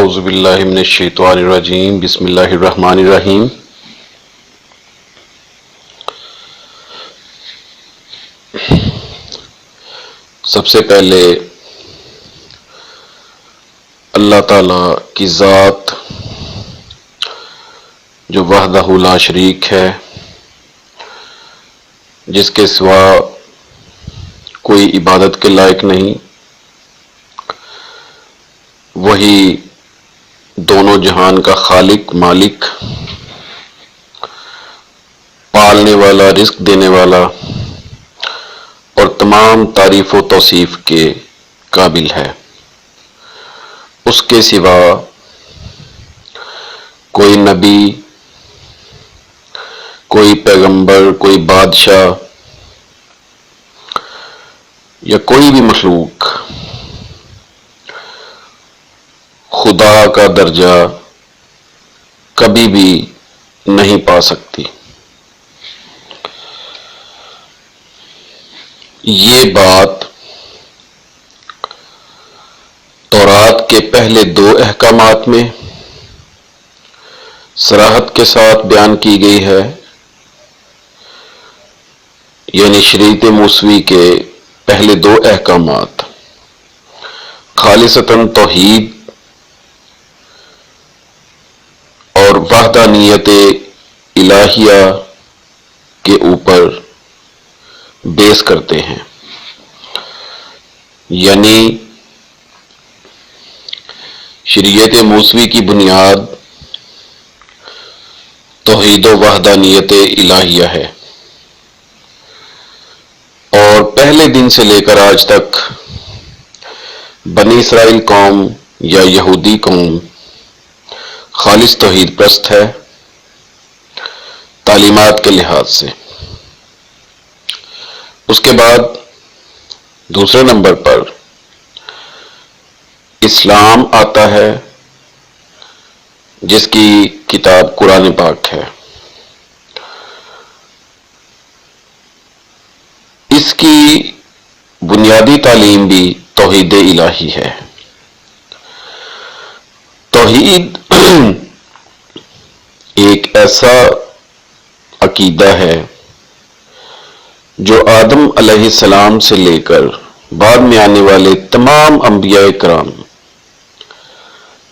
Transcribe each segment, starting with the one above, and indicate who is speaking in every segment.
Speaker 1: اعوذ باللہ من الشیطان الرجیم بسم اللہ الرحمن الرحیم۔ سب سے پہلے اللہ تعالی کی ذات جو وحدہ لا شریک ہے، جس کے سوا کوئی عبادت کے لائق نہیں، وہی دونوں جہان کا خالق، مالک، پالنے والا، رزق دینے والا اور تمام تعریف و توصیف کے قابل ہے۔ اس کے سوا کوئی نبی، کوئی پیغمبر، کوئی بادشاہ یا کوئی بھی مخلوق خدا کا درجہ کبھی بھی نہیں پا سکتی۔ یہ بات تورات کے پہلے 2 احکامات میں صراحت کے ساتھ بیان کی گئی ہے، یعنی شریعت موسوی کے پہلے 2 احکامات خالصتاً توحید اور وحدانیت الہیہ کے اوپر بیس کرتے ہیں، یعنی شریعت موسوی کی بنیاد توحید و وحدانیت الہیہ ہے، اور پہلے دن سے لے کر آج تک بنی اسرائیل قوم یا یہودی قوم خالص توحید پرست ہے تعلیمات کے لحاظ سے۔ اس کے بعد دوسرے نمبر پر اسلام آتا ہے، جس کی کتاب قرآن پاک ہے۔ اس کی بنیادی تعلیم بھی توحید الہی ہے۔ توحید ایک ایسا عقیدہ ہے جو آدم علیہ السلام سے لے کر بعد میں آنے والے تمام انبیاء کرام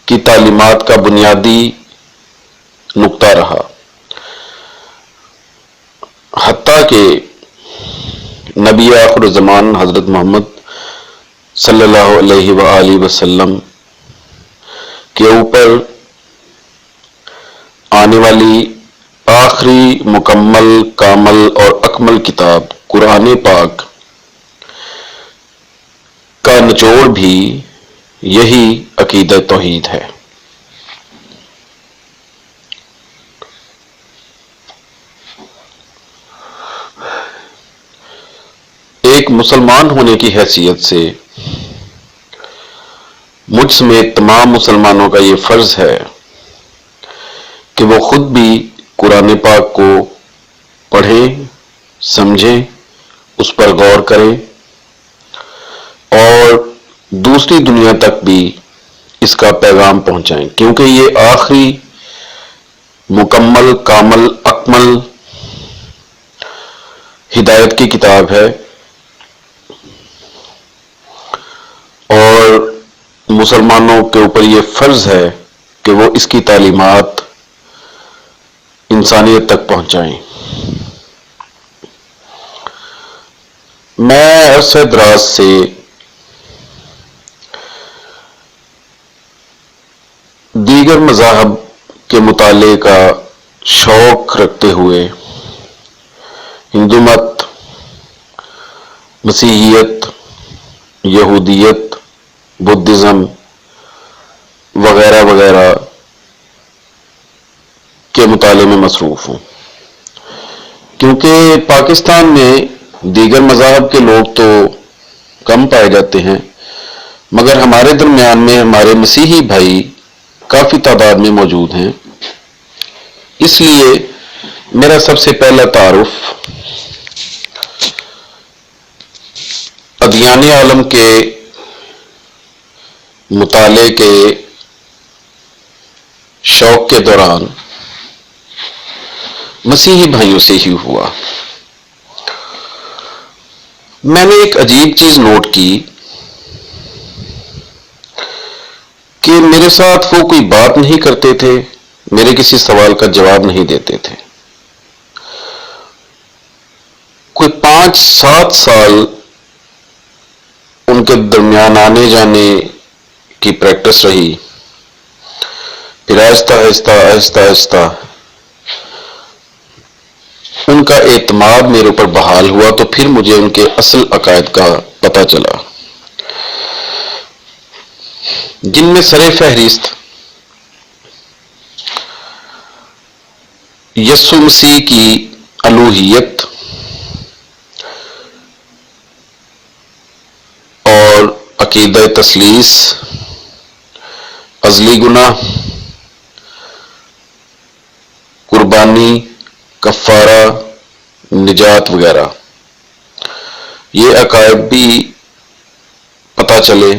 Speaker 1: کی تعلیمات کا بنیادی نقطہ رہا، حتیٰ کہ نبی آخر زمان حضرت محمد صلی اللہ علیہ وآلہ وسلم کے اوپر آنے والی آخری مکمل، کامل اور اکمل کتاب قرآن پاک کا نچوڑ بھی یہی عقیدہ توحید ہے۔ ایک مسلمان ہونے کی حیثیت سے مجھ سمیت تمام مسلمانوں کا یہ فرض ہے کہ وہ خود بھی قرآن پاک کو پڑھیں، سمجھیں، اس پر غور کریں اور دوسری دنیا تک بھی اس کا پیغام پہنچائیں، کیونکہ یہ آخری مکمل، کامل، اکمل ہدایت کی کتاب ہے، اور مسلمانوں کے اوپر یہ فرض ہے کہ وہ اس کی تعلیمات انسانیت تک پہنچائیں۔ میں عرصہ دراز سے دیگر مذاہب کے مطالعے کا شوق رکھتے ہوئے ہندو مت، مسیحیت، یہودیت، بدھزم وغیرہ وغیرہ کے مطالعے میں مصروف ہوں، کیونکہ پاکستان میں دیگر مذاہب کے لوگ تو کم پائے جاتے ہیں، مگر ہمارے درمیان میں ہمارے مسیحی بھائی کافی تعداد میں موجود ہیں۔ اس لیے میرا سب سے پہلا تعارف ادیان عالم کے مطالعے کے شوق کے دوران مسیحی بھائیوں سے ہی ہوا۔ میں نے ایک عجیب چیز نوٹ کی کہ میرے ساتھ وہ کوئی بات نہیں کرتے تھے، میرے کسی سوال کا جواب نہیں دیتے تھے۔ کوئی 5-7 سال ان کے درمیان آنے جانے کی پریکٹس رہی، پھر آہستہ آہستہ ان کا اعتماد میرے اوپر بحال ہوا، تو پھر مجھے ان کے اصل عقائد کا پتہ چلا، جن میں سر فہرست یسوع مسیح کی الوہیت اور عقیدہ تثلیث، ازلی گناہ، قربانی، کفارہ، نجات وغیرہ، یہ عقائد بھی پتہ چلے۔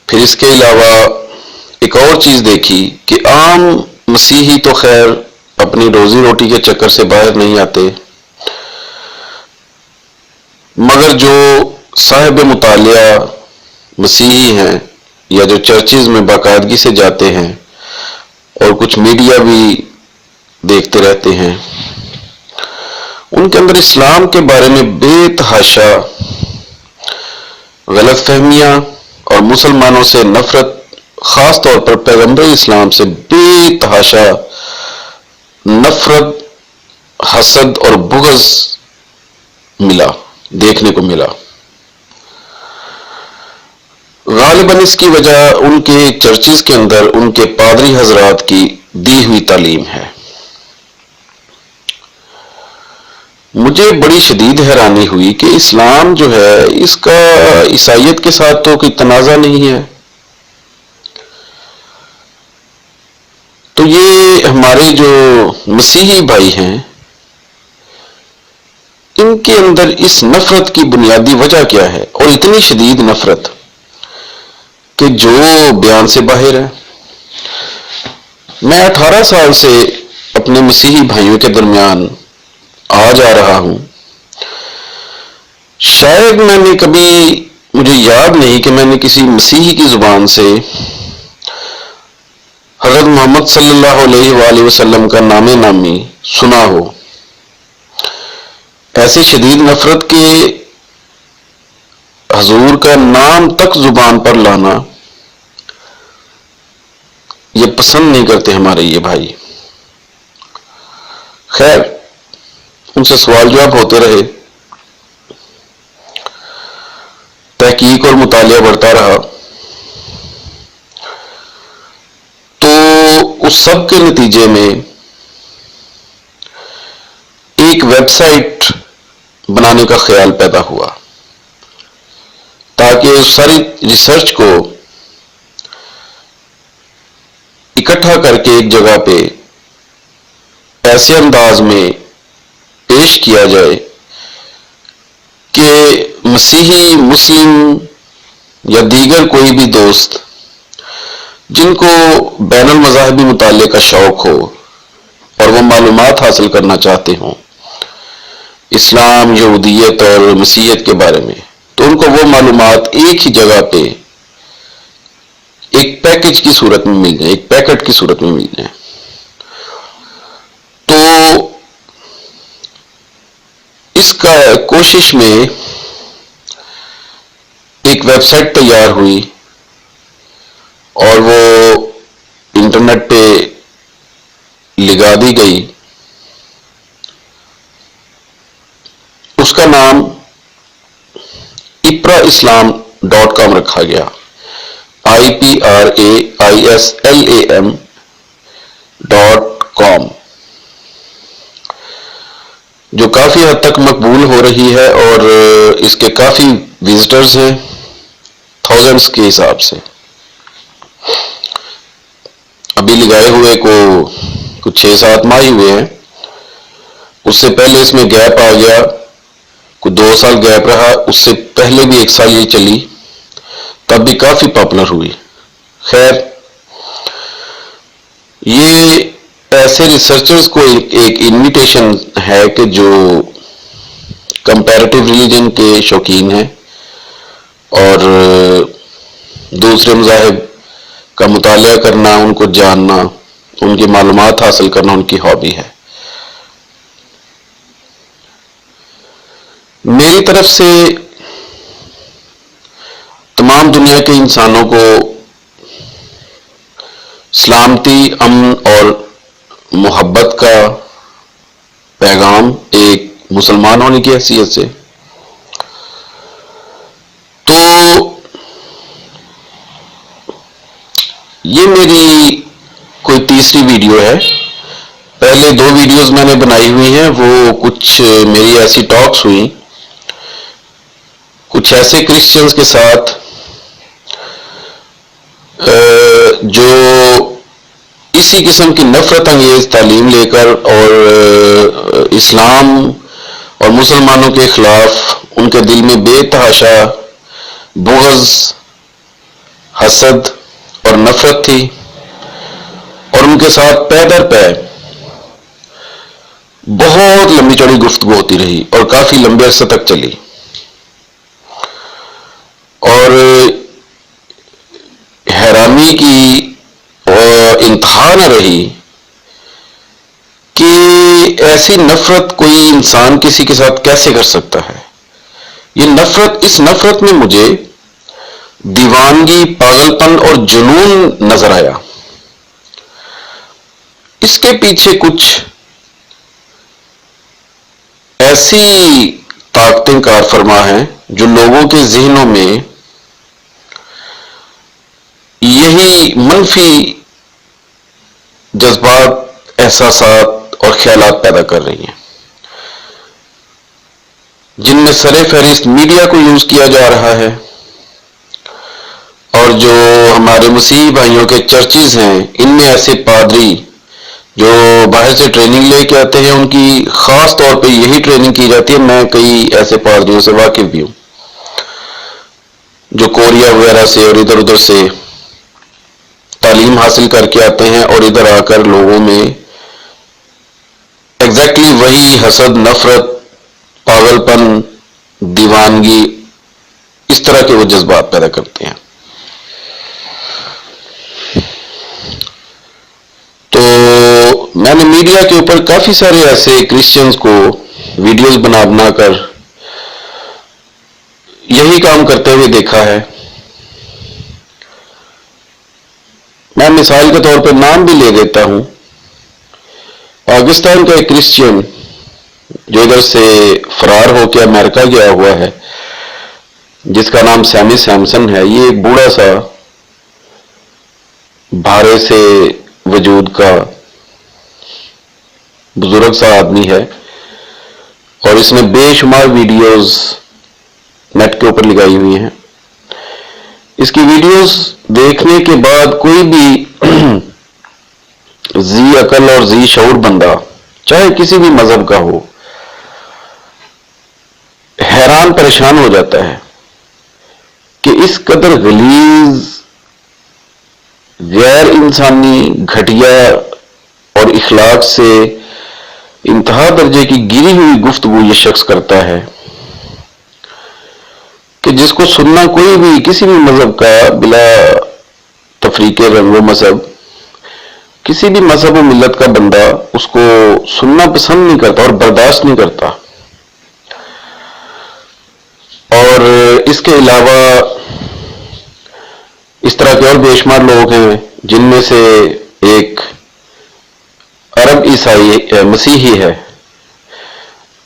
Speaker 1: پھر اس کے علاوہ ایک اور چیز دیکھی کہ عام مسیحی تو خیر اپنی روزی روٹی کے چکر سے باہر نہیں آتے، مگر جو صاحب مطالعہ مسیحی ہیں یا جو چرچز میں باقاعدگی سے جاتے ہیں اور کچھ میڈیا بھی دیکھتے رہتے ہیں، ان کے اندر اسلام کے بارے میں بے تحاشا غلط فہمیاں اور مسلمانوں سے نفرت، خاص طور پر پیغمبر اسلام سے بے تحاشا نفرت، حسد اور بغض دیکھنے کو ملا۔ غالباً اس کی وجہ ان کے چرچز کے اندر ان کے پادری حضرات کی دی ہوئی تعلیم ہے۔ مجھے بڑی شدید حیرانی ہوئی کہ اسلام جو ہے اس کا عیسائیت کے ساتھ تو کوئی تنازع نہیں ہے، تو یہ ہمارے جو مسیحی بھائی ہیں ان کے اندر اس نفرت کی بنیادی وجہ کیا ہے، اور اتنی شدید نفرت کہ جو بیان سے باہر ہے۔ میں 18 سال سے اپنے مسیحی بھائیوں کے درمیان آ جا رہا ہوں، شاید مجھے یاد نہیں کہ میں نے کسی مسیحی کی زبان سے حضرت محمد صلی اللہ علیہ وآلہ وسلم کا نام نامی سنا ہو۔ ایسے شدید نفرت کے حضور کا نام تک زبان پر لانا یہ پسند نہیں کرتے ہمارے یہ بھائی۔ خیر، ان سے سوال جواب ہوتے رہے، تحقیق اور مطالعہ بڑھتا رہا، تو اس سب کے نتیجے میں ایک ویب سائٹ بنانے کا خیال پیدا ہوا تاکہ اس ساری ریسرچ کو اکٹھا کر کے ایک جگہ پہ ایسے انداز میں پیش کیا جائے کہ مسیحی، مسلم یا دیگر کوئی بھی دوست جن کو بین المذاہبی مطالعے کا شوق ہو اور وہ معلومات حاصل کرنا چاہتے ہوں اسلام، یہودیت اور مسیحیت کے بارے میں، تو ان کو وہ معلومات ایک ہی جگہ پہ ایک پیکج کی صورت میں مل جائے، ایک پیکٹ کی صورت میں مل جائے۔ تو اس کا کوشش میں ایک ویب سائٹ تیار ہوئی اور وہ انٹرنیٹ پہ لگا دی گئی۔ اس کا نام ipraislam.com رکھا گیا، ipraislam.com، جو کافی حد تک مقبول ہو رہی ہے اور اس کے کافی وزٹرز ہیں، تھاؤزنڈز کے حساب سے۔ ابھی لگائے ہوئے کو کچھ 6-7 ماہ ہی ہوئے ہیں، اس سے پہلے اس میں گیپ آ گیا، کوئی 2 سال گیپ رہا، اس سے پہلے بھی 1 سال یہ چلی، تب بھی کافی پاپولر ہوئی۔ خیر، یہ ایسے ریسرچرز کو ایک انویٹیشن ہے کہ جو کمپیریٹیو ریلیجن کے شوقین ہیں اور دوسرے مذاہب کا مطالعہ کرنا، ان کو جاننا، ان کی معلومات حاصل کرنا ان کی ہابی ہے۔ میری طرف سے تمام دنیا کے انسانوں کو سلامتی، امن اور محبت کا پیغام ایک مسلمان ہونے کی حیثیت سے۔ تو یہ میری کوئی تیسری ویڈیو ہے۔ پہلے 2 ویڈیوز میں نے بنائی ہوئی ہیں، وہ کچھ میری ایسی ٹاکس ہوئی کچھ ایسے کرسچنز کے ساتھ جو اسی قسم کی نفرت انگیز تعلیم لے کر اور اسلام اور مسلمانوں کے خلاف ان کے دل میں بے تحاشا بغض، حسد اور نفرت تھی، اور ان کے ساتھ پے در پے بہت لمبی چوڑی گفتگو ہوتی رہی اور کافی لمبے عرصے تک چلی، اور حیرانی کی انتہا نہ رہی کہ ایسی نفرت کوئی انسان کسی کے ساتھ کیسے کر سکتا ہے۔ اس نفرت میں مجھے دیوانگی، پاگل پن اور جنون نظر آیا۔ اس کے پیچھے کچھ ایسی طاقتیں کار فرما ہیں جو لوگوں کے ذہنوں میں یہی منفی جذبات، احساسات اور خیالات پیدا کر رہی ہیں، جن میں سر فہرست میڈیا کو یوز کیا جا رہا ہے، اور جو ہمارے مسیحی بھائیوں کے چرچز ہیں ان میں ایسے پادری جو باہر سے ٹریننگ لے کے آتے ہیں، ان کی خاص طور پہ یہی ٹریننگ کی جاتی ہے۔ میں کئی ایسے پادریوں سے واقف بھی ہوں جو کوریا وغیرہ سے اور ادھر ادھر سے تعلیم حاصل کر کے آتے ہیں، اور ادھر آ کر لوگوں میں ایگزیکٹلی وہی حسد، نفرت، پاگل پن، دیوانگی، اس طرح کے وہ جذبات پیدا کرتے ہیں۔ تو میں نے میڈیا کے اوپر کافی سارے ایسے کرسچنز کو ویڈیوز بنا کر یہی کام کرتے ہوئے دیکھا ہے۔ میں مثال کے طور پر نام بھی لے دیتا ہوں۔ پاکستان کا ایک کرسچین جو ادھر سے فرار ہو کے امریکہ گیا ہوا ہے، جس کا نام سیمی سیمسن ہے، یہ ایک بوڑھا سا بھارے سے وجود کا بزرگ سا آدمی ہے، اور اس نے بے شمار ویڈیوز نیٹ کے اوپر لگائی ہوئی ہیں۔ اس کی ویڈیوز دیکھنے کے بعد کوئی بھی ذی عقل اور ذی شعور بندہ، چاہے کسی بھی مذہب کا ہو، حیران پریشان ہو جاتا ہے کہ اس قدر غلیظ، غیر انسانی، گھٹیا اور اخلاق سے انتہا درجے کی گری ہوئی گفتگو یہ شخص کرتا ہے کہ جس کو سننا کوئی بھی کسی بھی مذہب کا، بلا تفریق رنگ و مذہب، کسی بھی مذہب و ملت کا بندہ اس کو سننا پسند نہیں کرتا اور برداشت نہیں کرتا۔ اور اس کے علاوہ اس طرح کے اور بے شمار لوگ ہیں، جن میں سے ایک عرب عیسائی مسیحی ہے،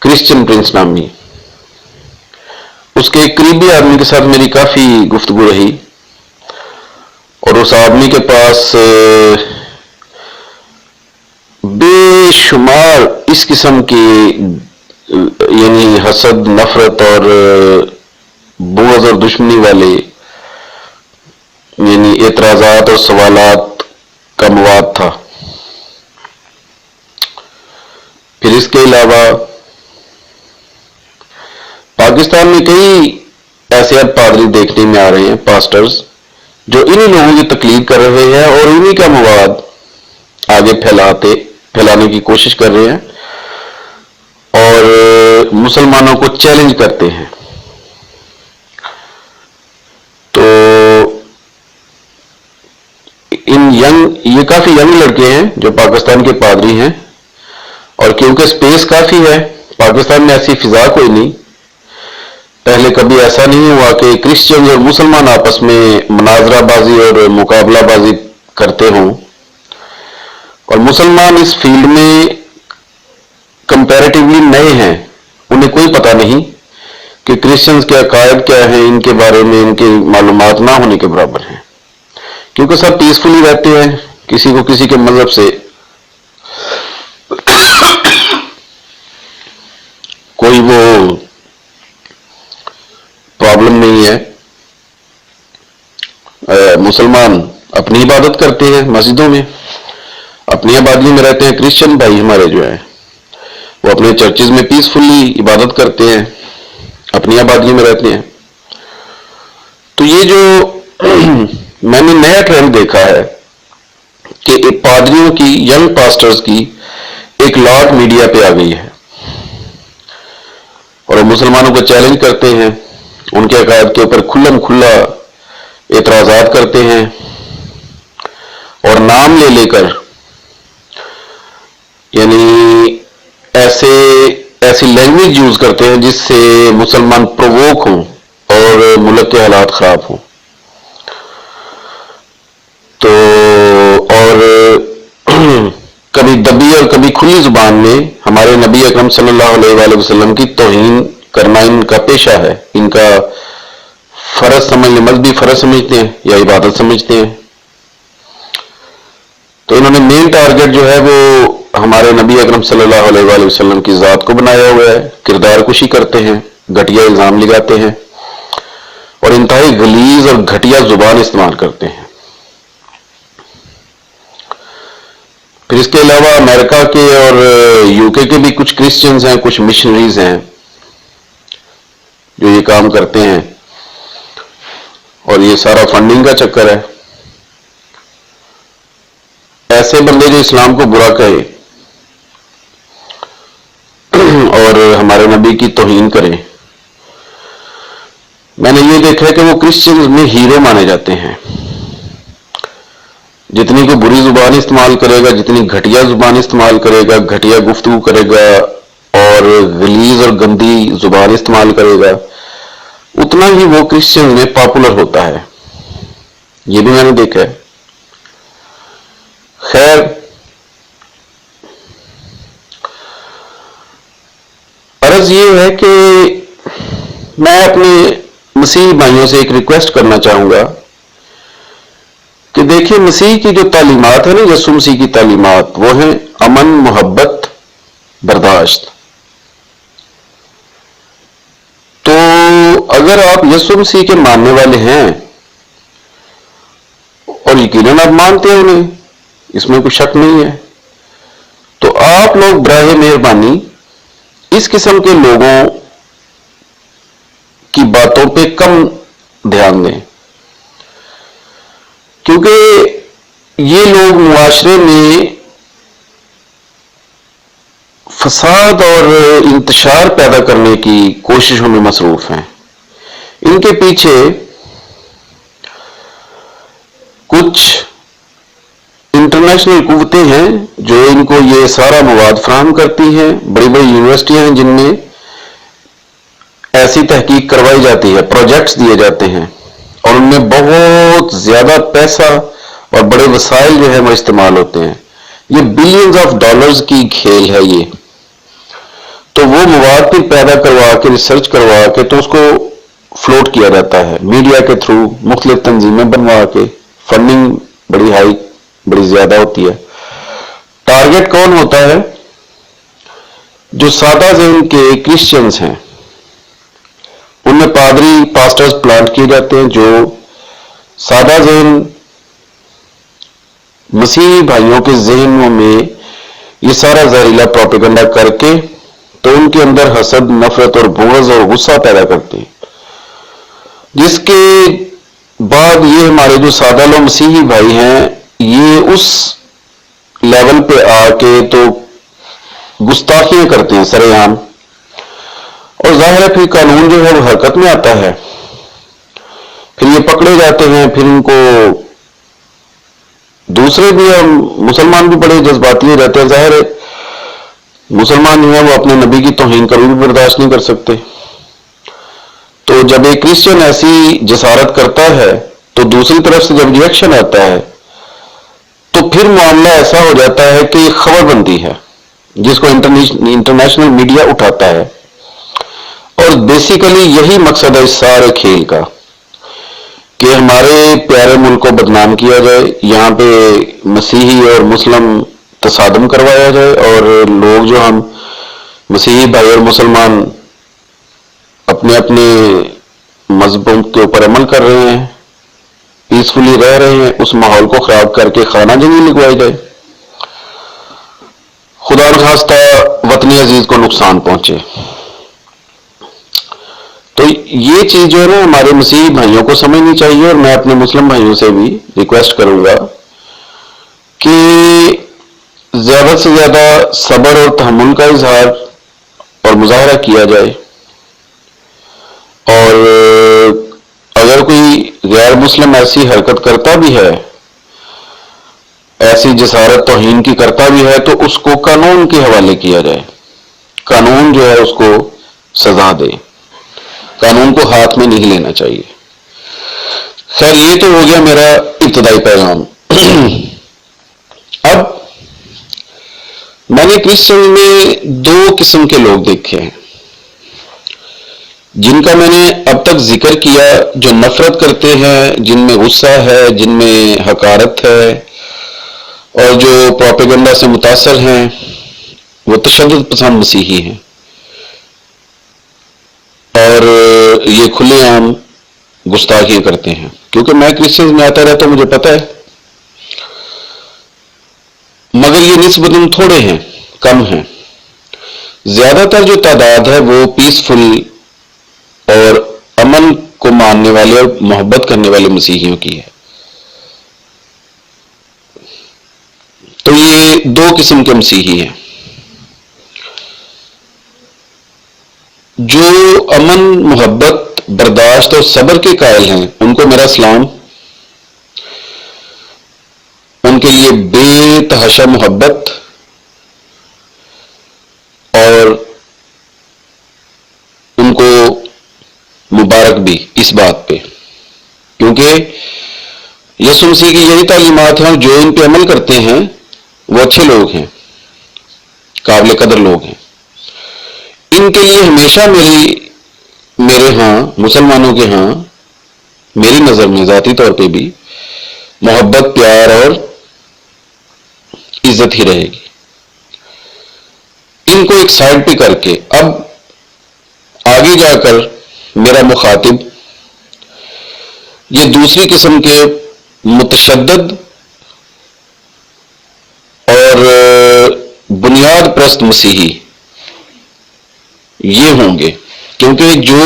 Speaker 1: کرسچن پرنس نامی۔ اس کے ایک قریبی آدمی کے ساتھ میری کافی گفتگو رہی، اور اس آدمی کے پاس بے شمار اس قسم کی یعنی حسد، نفرت اور بغض اور دشمنی والے یعنی اعتراضات اور سوالات کا مواد تھا۔ پھر اس کے علاوہ پاکستان میں کئی ایسے اب پادری دیکھنے میں آ رہے ہیں، پاسٹرز، جو انہی لوگوں کی تقلید کر رہے ہیں اور انہی کا مواد آگے پھیلانے کی کوشش کر رہے ہیں اور مسلمانوں کو چیلنج کرتے ہیں. تو یہ کافی ینگ لڑکے ہیں جو پاکستان کے پادری ہیں، اور کیونکہ اسپیس کافی ہے، پاکستان میں ایسی فضا کوئی نہیں. پہلے کبھی ایسا نہیں ہوا کہ کرسچن اور مسلمان آپس میں مناظرہ بازی اور مقابلہ بازی کرتے ہوں، اور مسلمان اس فیلڈ میں کمپیریٹیولی نئے ہیں، انہیں کوئی پتہ نہیں کہ کرسچنز کے عقائد کیا ہیں، ان کے بارے میں ان کی معلومات نہ ہونے کے برابر ہیں، کیونکہ سب پیسفلی رہتے ہیں، کسی کو کسی کے مذہب سے کوئی وہ پرابلم نہیں ہے. مسلمان اپنی عبادت کرتے ہیں مسجدوں میں، اپنی آبادی میں رہتے ہیں. کرسچن بھائی ہمارے جو ہیں وہ اپنے چرچز میں پیسفلی عبادت کرتے ہیں، اپنی آبادی میں رہتے ہیں. تو یہ جو میں نے نیا ٹرینڈ دیکھا ہے کہ پادریوں کی، ینگ پاسٹرز کی ایک لاٹ میڈیا پہ آ گئی ہے، اور وہ مسلمانوں کو چیلنج کرتے ہیں، ان کے عقائد کے اوپر کھلم کھلا اعتراضات کرتے ہیں، اور نام لے کر یعنی ایسی لینگویج یوز کرتے ہیں جس سے مسلمان پرووک ہوں اور ملک کے حالات خراب ہوں. تو اور کبھی دبی اور کبھی کھلی زبان میں ہمارے نبی اکرم صلی اللہ علیہ وآلہ وسلم کی توہین کرنا ان کا پیشہ ہے، ان کا فرض مذہبی فرض سمجھتے ہیں یا عبادت سمجھتے ہیں. تو انہوں نے مین ٹارگٹ جو ہے وہ ہمارے نبی اکرم صلی اللہ علیہ وآلہ وسلم کی ذات کو بنایا ہوا ہے. کردار کشی کرتے ہیں، گھٹیا الزام لگاتے ہیں، اور انتہائی غلیظ اور گھٹیا زبان استعمال کرتے ہیں. پھر اس کے علاوہ امریکہ کے اور یو کے بھی کچھ کرسچنز ہیں، کچھ مشنریز ہیں جو یہ کام کرتے ہیں، اور یہ سارا فنڈنگ کا چکر ہے. ایسے بندے جو اسلام کو برا کہے اور ہمارے نبی کی توہین کریں، میں نے یہ دیکھا کہ وہ کرسچنز میں ہیرو مانے جاتے ہیں. جتنی کو بری زبان استعمال کرے گا، جتنی گھٹیا زبان استعمال کرے گا، گھٹیا گفتگو کرے گا اور غلیظ اور گندی زبان استعمال کرے گا، اتنا ہی وہ کرسچن میں پاپولر ہوتا ہے. یہ بھی میں نے دیکھا ہے. خیر، عرض یہ ہے کہ میں اپنے مسیحی بھائیوں سے ایک ریکویسٹ کرنا چاہوں گا کہ دیکھیں، مسیح کی جو تعلیمات ہیں نا، یسوع مسیح کی تعلیمات، وہ ہیں امن، محبت، برداشت. تو اگر آپ یسوع مسیح کے ماننے والے ہیں، اور یقیناً آپ مانتے ہیں انہیں، اس میں کوئی شک نہیں ہے، تو آپ لوگ براہ مہربانی اس قسم کے لوگوں کی باتوں پہ کم دھیان دیں، کیونکہ یہ لوگ معاشرے میں فساد اور انتشار پیدا کرنے کی کوششوں میں مصروف ہیں. ان کے پیچھے کچھ انٹرنیشنل قوتیں ہیں جو ان کو یہ سارا مواد فراہم کرتی ہیں. بڑی بڑی یونیورسٹیاں ہیں جن میں ایسی تحقیق کروائی جاتی ہے، پروجیکٹس دیے جاتے ہیں، اور ان میں بہت زیادہ پیسہ اور بڑے وسائل جو ہے وہ استعمال ہوتے ہیں. یہ بلینز آف ڈالرز کی کھیل ہے یہ. تو وہ مواد پھر پیدا کروا کے، ریسرچ کروا کے، تو اس کو فلوٹ کیا جاتا ہے میڈیا کے تھرو، مختلف تنظیمیں بنوا کے. فنڈنگ بڑی ہائی، بڑی زیادہ ہوتی ہے. ٹارگٹ کون ہوتا ہے؟ جو سادہ ذہن کے کرسچنز ہیں، ان میں پادری، پاسٹرز پلانٹ کیے جاتے ہیں جو سادہ ذہن مسیحی بھائیوں کے ذہنوں میں یہ سارا زہریلا پروپیگنڈا کر کے تو ان کے اندر حسد، نفرت اور بغض اور غصہ پیدا کرتے ہیں، جس کے بعد یہ ہمارے جو سادہ لوگ مسیحی بھائی ہیں، یہ اس لیول پہ آ کے تو گستاخیاں کرتے ہیں سر عام، اور ظاہر ہے پھر قانون جو ہے وہ حرکت میں آتا ہے، پھر یہ پکڑے جاتے ہیں، پھر ان کو دوسرے بھی اور مسلمان بھی بڑے جذباتی ہو جاتے ہیں. ظاہر ہے مسلمان جو ہیں وہ اپنے نبی کی توہین کبھی بھی برداشت نہیں کر سکتے. تو جب ایک کرسچن ایسی جسارت کرتا ہے تو دوسری طرف سے جب ریئیکشن آتا ہے تو پھر معاملہ ایسا ہو جاتا ہے کہ یہ خبر بنتی ہے جس کو انٹرنیشنل میڈیا اٹھاتا ہے. اور بیسیکلی یہی مقصد ہے اس سارے کھیل کا کہ ہمارے پیارے ملک کو بدنام کیا جائے، یہاں پہ مسیحی اور مسلم تصادم کروایا جائے، اور لوگ جو ہم مسیحی بھائی اور مسلمان اپنے اپنے مذہبوں کے اوپر عمل کر رہے ہیں، پیسفلی رہ رہے ہیں، اس ماحول کو خراب کر کے خانہ جنگی لگوائی جائے، خدا نخواستہ وطنی عزیز کو نقصان پہنچے. تو یہ چیز جو ہے نا ہمارے مسیحی بھائیوں کو سمجھنی چاہیے، اور میں اپنے مسلم بھائیوں سے بھی ریکویسٹ کروں گا کہ زیادہ سے زیادہ صبر اور تحمل کا اظہار اور مظاہرہ کیا جائے. اور اگر کوئی غیر مسلم ایسی حرکت کرتا بھی ہے، ایسی جسارت توہین کی کرتا بھی ہے، تو اس کو قانون کے حوالے کیا جائے، قانون جو ہے اس کو سزا دے، قانون کو ہاتھ میں نہیں لینا چاہیے. خیر یہ تو ہو گیا میرا ابتدائی پیغام. اب میں نے کرسچن میں دو قسم کے لوگ دیکھے ہیں جن کا میں نے اب تک ذکر کیا، جو نفرت کرتے ہیں، جن میں غصہ ہے، جن میں حقارت ہے، اور جو پروپیگنڈا سے متاثر ہیں، وہ تشدد پسند مسیحی ہیں، اور یہ کھلے عام گستاخیاں کرتے ہیں. کیونکہ میں کرسچن میں آتا رہتا ہوں، مجھے پتہ ہے، مگر یہ نسبتاً تھوڑے ہیں، کم ہیں. زیادہ تر جو تعداد ہے وہ پیسفل اور امن کو ماننے والے اور محبت کرنے والے مسیحیوں کی ہے. تو یہ دو قسم کے مسیحی ہیں. جو امن، محبت، برداشت اور صبر کے قائل ہیں ان کو میرا سلام، ان کے لیے بے تحاشا محبت، اور ان کو مبارک بھی اس بات پہ، کیونکہ یسوع مسیح کی یہی تعلیمات ہیں، جو ان پہ عمل کرتے ہیں وہ اچھے لوگ ہیں، قابل قدر لوگ ہیں. ان کے لیے ہمیشہ میرے ہاں، مسلمانوں کے ہاں، میری نظر میں ذاتی طور پہ بھی محبت، پیار اور عزت ہی رہے گی. ان کو ایک سائڈ پہ کر کے اب آگے جا کر میرا مخاطب یہ دوسری قسم کے متشدد اور بنیاد پرست مسیحی یہ ہوں گے، کیونکہ جو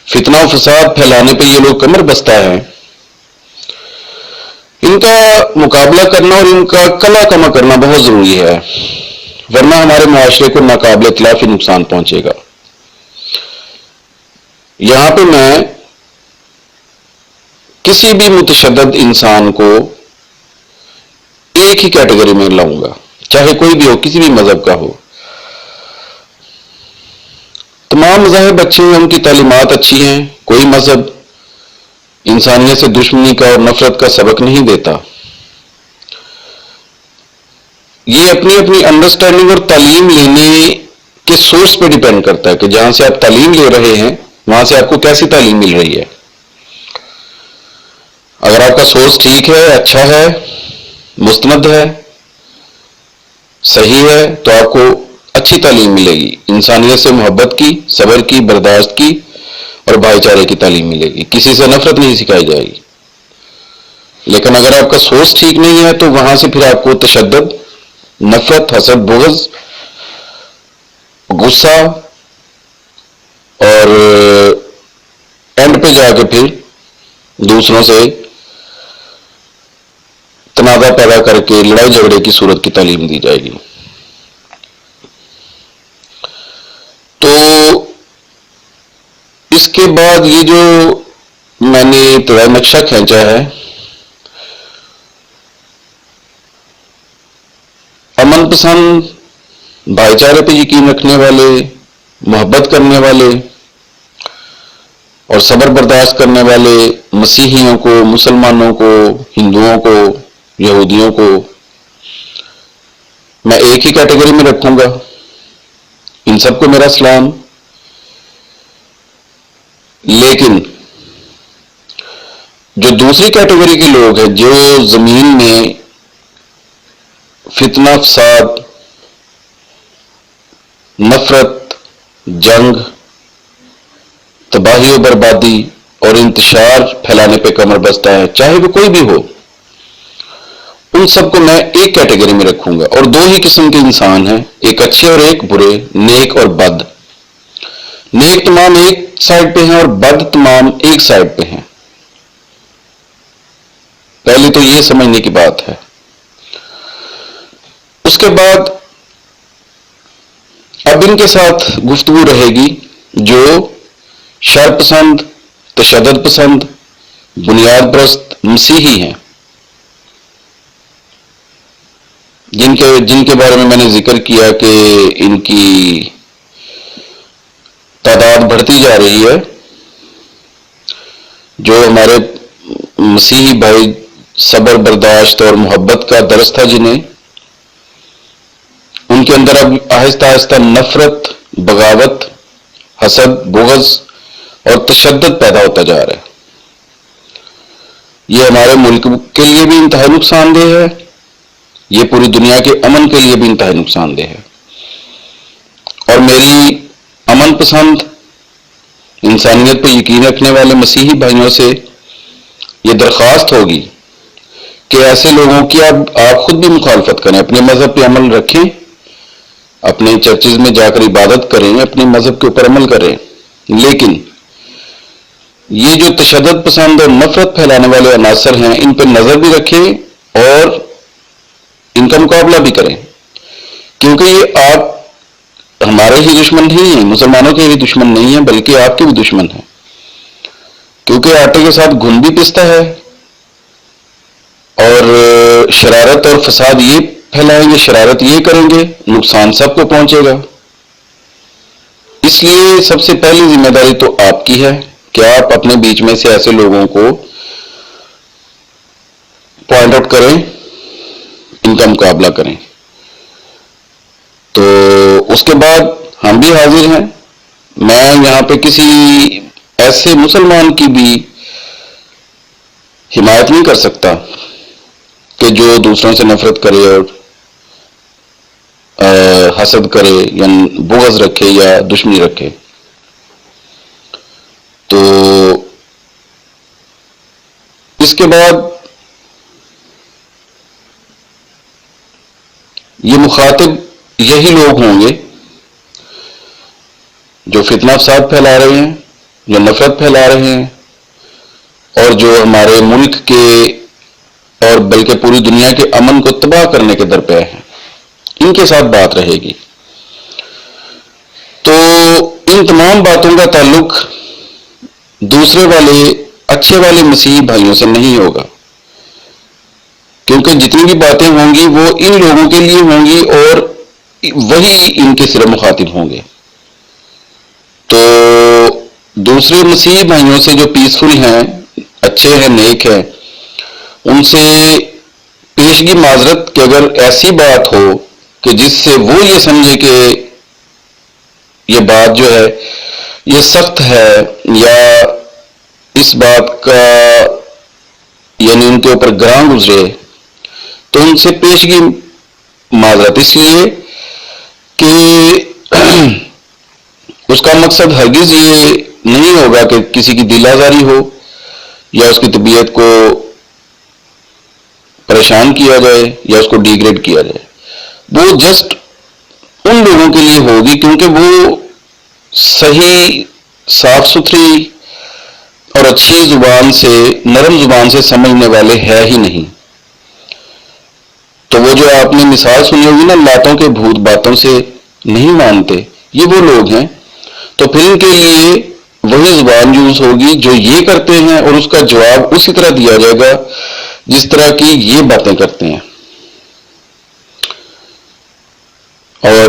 Speaker 1: فتنہ و فساد پھیلانے پہ یہ لوگ کمر بستہ ہیں، ان کا مقابلہ کرنا اور ان کا کلا کما کرنا بہت ضروری ہے، ورنہ ہمارے معاشرے کو ناقابل اطلاقی نقصان پہنچے گا. یہاں پہ میں کسی بھی متشدد انسان کو ایک ہی کیٹیگری میں لاؤں گا، چاہے کوئی بھی ہو، کسی بھی مذہب کا ہو. تمام مذاہب اچھے ہیں، ان کی تعلیمات اچھی ہیں، کوئی مذہب انسانیت سے دشمنی کا اور نفرت کا سبق نہیں دیتا. یہ اپنی اپنی انڈرسٹینڈنگ اور تعلیم لینے کے سورس پہ ڈیپینڈ کرتا ہے کہ جہاں سے آپ تعلیم لے رہے ہیں وہاں سے آپ کو کیسی تعلیم مل رہی ہے. اگر آپ کا سورس ٹھیک ہے، اچھا ہے، مستند ہے، صحیح ہے، تو آپ کو اچھی تعلیم ملے گی، انسانیت سے محبت کی، صبر کی، برداشت کی اور بھائی چارے کی تعلیم ملے گی، کسی سے نفرت نہیں سکھائی جائے گی. لیکن اگر آپ کا سورس ٹھیک نہیں ہے تو وہاں سے پھر آپ کو تشدد، نفرت، حسد، بغض، غصہ، اور اینڈ پہ جا کے پھر دوسروں سے تنازع پیدا کر کے لڑائی جھگڑے کی صورت کی تعلیم دی جائے گی. تو اس کے بعد یہ جو میں نے ابتدائی نقشہ کھینچا ہے، امن پسند، بھائی چارے پہ یقین رکھنے والے، محبت کرنے والے اور صبر برداشت کرنے والے مسیحیوں کو، مسلمانوں کو، ہندوؤں کو، یہودیوں کو میں ایک ہی کیٹیگری میں رکھوں گا. ان سب کو میرا سلام. لیکن جو دوسری کیٹیگری کے لوگ ہیں، جو زمین میں فتنہ فساد، نفرت، جنگ، تباہی و بربادی اور انتشار پھیلانے پہ کمر بستہ ہے، چاہے وہ کوئی بھی ہو، ان سب کو میں ایک کیٹیگری میں رکھوں گا. اور دو ہی قسم کے انسان ہیں، ایک اچھے اور ایک برے، نیک اور بد. نیک تمام ایک سائڈ پہ ہیں اور بد تمام ایک سائڈ پہ ہیں. پہلے تو یہ سمجھنے کی بات ہے. اس کے بعد اب ان کے ساتھ گفتگو رہے گی جو شر پسند، تشدد پسند، بنیاد پرست مسیحی ہیں، جن کے بارے میں نے ذکر کیا کہ ان کی تعداد بڑھتی جا رہی ہے. جو ہمارے مسیحی بھائی صبر برداشت اور محبت کا درس تھا جنہیں، ان کے اندر اب آہستہ آہستہ نفرت، بغاوت، حسد، بغض اور تشدد پیدا ہوتا جا رہا ہے. یہ ہمارے ملک کے لیے بھی انتہائی نقصان دہ ہے، یہ پوری دنیا کے امن کے لیے بھی انتہائی نقصان دہ ہے. اور میری امن پسند، انسانیت پہ یقین رکھنے والے مسیحی بھائیوں سے یہ درخواست ہوگی کہ ایسے لوگوں کی آپ خود بھی مخالفت کریں، اپنے مذہب پہ عمل رکھیں، اپنے چرچز میں جا کر عبادت کریں، اپنے مذہب کے اوپر عمل کریں. لیکن یہ جو تشدد پسند اور نفرت پھیلانے والے عناصر ہیں، ان پہ نظر بھی رکھیں اور ان کا مقابلہ بھی کریں. کیونکہ یہ آپ ہمارے ہی دشمن نہیں ہیں، مسلمانوں کے ہی دشمن نہیں ہیں، بلکہ آپ کے بھی دشمن ہیں. کیونکہ آٹے کے ساتھ گھن بھی پستا ہے اور شرارت اور فساد یہ پھیلائیں گے، شرارت یہ کریں گے، نقصان سب کو پہنچے گا. اس لیے سب سے پہلی ذمہ داری تو آپ کی ہے کہ آپ اپنے بیچ میں سے ایسے لوگوں کو پوائنٹ آؤٹ کریں، ان کا مقابلہ کریں. تو اس کے بعد ہم بھی حاضر ہیں. میں یہاں پہ کسی ایسے مسلمان کی بھی حمایت نہیں کر سکتا کہ جو دوسروں سے نفرت کرے اور حسد کرے یا بغض رکھے یا دشمنی رکھے. تو اس کے بعد یہ مخاطب یہی لوگ ہوں گے جو فتنہ فساد پھیلا رہے ہیں، جو نفرت پھیلا رہے ہیں اور جو ہمارے ملک کے اور بلکہ پوری دنیا کے امن کو تباہ کرنے کے درپے ہیں. ان کے ساتھ بات رہے گی. تو ان تمام باتوں کا تعلق دوسرے والے اچھے والے مسیحی بھائیوں سے نہیں ہوگا، کیونکہ جتنی بھی باتیں ہوں گی وہ ان لوگوں کے لیے ہوں گی اور وہی ان کے صرف مخاطب ہوں گے. تو دوسرے مسیحی بھائیوں سے جو پیسفل ہیں، اچھے ہیں، نیک ہیں، ان سے پیشگی معذرت کہ اگر ایسی بات ہو کہ جس سے وہ یہ سمجھے کہ یہ بات جو ہے یہ سخت ہے یا اس بات کا یعنی ان کے اوپر گراں گزرے، تو ان سے پیشگی معذرت، اس لیے کہ اس کا مقصد ہرگز یہ نہیں ہوگا کہ کسی کی دل آزاری ہو یا اس کی طبیعت کو پریشان کیا جائے یا اس کو ڈیگریڈ کیا جائے. وہ جسٹ ان لوگوں کے لیے ہوگی کیونکہ وہ صحیح، صاف ستھری اور اچھی زبان سے، نرم زبان سے سمجھنے والے ہے ہی نہیں. تو وہ جو آپ نے مثال سنی ہوگی نا، لاتوں کے بھوت باتوں سے نہیں مانتے، یہ وہ لوگ ہیں. تو پھر ان کے لیے وہی زبان یوز ہوگی جو یہ کرتے ہیں، اور اس کا جواب اسی طرح دیا جائے گا جس طرح کی یہ باتیں کرتے ہیں. اور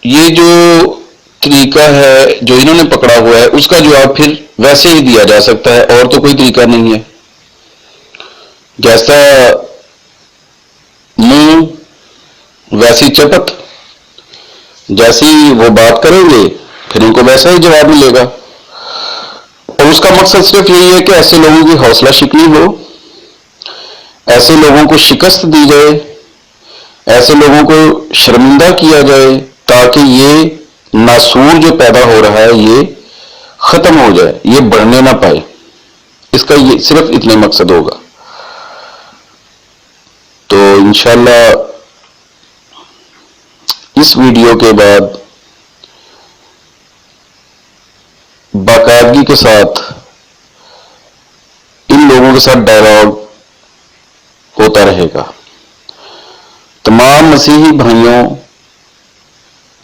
Speaker 1: یہ جو طریقہ ہے جو انہوں نے پکڑا ہوا ہے، اس کا جواب پھر ویسے ہی دیا جا سکتا ہے، اور تو کوئی طریقہ نہیں ہے. جیسا منہ ویسی چپت، جیسی وہ بات کریں گے پھر ان کو ویسا ہی جواب ملے گا. اور اس کا مقصد صرف یہی ہے کہ ایسے لوگوں کی حوصلہ شکنی ہو، ایسے لوگوں کو شکست دی جائے، ایسے لوگوں کو شرمندہ کیا جائے، تاکہ یہ ناسور جو پیدا ہو رہا ہے یہ ختم ہو جائے، یہ بڑھنے نہ پائے. اس کا یہ صرف اتنے مقصد ہوگا. تو انشاءاللہ اس ویڈیو کے بعد باقاعدگی کے ساتھ ان لوگوں کے ساتھ ڈائلاگ ہوتا رہے گا. تمام مسیحی بھائیوں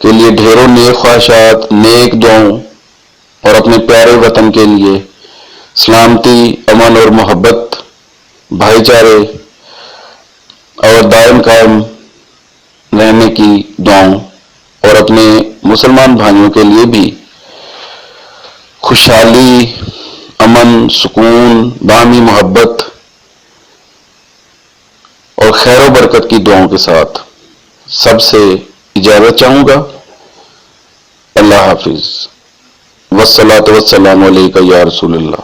Speaker 1: کے لیے ڈھیروں نیک خواہشات، نیک دعاؤں، اور اپنے پیارے وطن کے لیے سلامتی، امن اور محبت، بھائی چارے اور دائم قائم رہنے کی دعاؤں، اور اپنے مسلمان بھائیوں کے لیے بھی خوشحالی، امن، سکون، باہمی محبت اور خیر و برکت کی دعاؤں کے ساتھ سب سے اجازت چاہوں گا. اللہ حافظ. والصلاۃ والسلام علیک یا رسول اللہ.